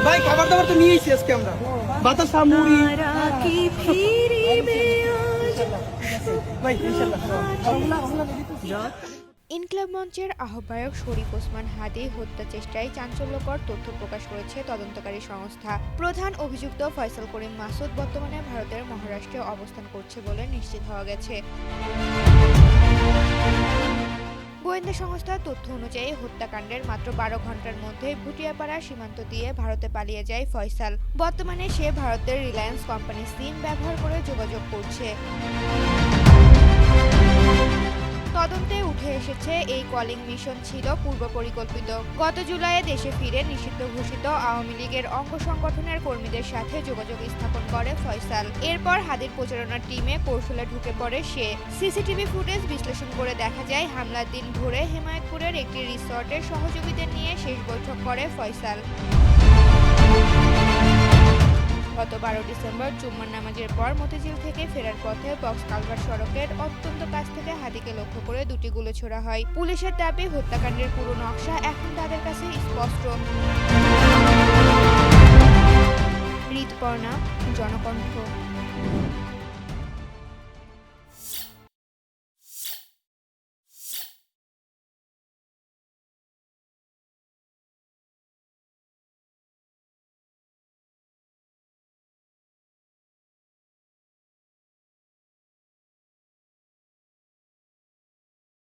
ভাই খাবার দাবার তো নিয়েছি আজকে আমরা, বাতাসা মুড়ি। ভাই ইনশাআল্লাহ। ইনকিলাব মঞ্চের আহ্বায়ক শরীফ ওসমান হাদি হত্যা চেষ্টায় চাঞ্চল্যকর তথ্য প্রকাশ করেছে তদন্তকারী সংস্থা। প্রধান অভিযুক্ত ফয়সাল করিম মাসুদ বর্তমানে ভারতের মহারাষ্ট্রে অবস্থান করছে বলে নিশ্চিত হওয়া গেছে। গোয়েন্দা সংস্থার তথ্য অনুযায়ী হত্যাকাণ্ডের মাত্র 12 ঘন্টার মধ্যে ভুটিয়াপাড়া সীমান্ত দিয়ে ভারতে পালিয়ে যায় ফয়সাল। বর্তমানে সে ভারতের রিলায়েন্স কোম্পানি সিম ব্যবহার করে যোগাযোগ করছে। তদন্তে উঠে এসেছে এই কলিং মিশন ছিল পূর্ব পরিকল্পিত। গত জুলাইয়ে দেশে ফিরে নিষিদ্ধ ঘোষিত আওয়ামী লীগের অঙ্গ সংগঠনের কর্মীদের সাথে যোগাযোগ স্থাপন করে ফয়সাল। এরপর হাদির প্রচারণার টিমে কৌশলে ঢুকে পড়ে সে। সিসিটিভি ফুটেজ বিশ্লেষণ করে দেখা যায় হামলার দিন ভোরে হেমায়তপুরের একটি রিসর্টের সহযোগীদের নিয়ে শেষ বৈঠক করে ফয়সাল। গত 12 ডিসেম্বর জুম্মার নামাজের পর মতিঝিল থেকে ফেরার পথে বক্স কালভার সড়কের অত্যন্ত কাছ থেকে হাদিকে লক্ষ্য করে দুটি গুলি ছোড়া হয়। পুলিশের দাবি হত্যাকাণ্ডের পুরো নকশা এখন তাদের কাছে স্পষ্ট। ঋতুপর্ণা, জনকণ্ঠ।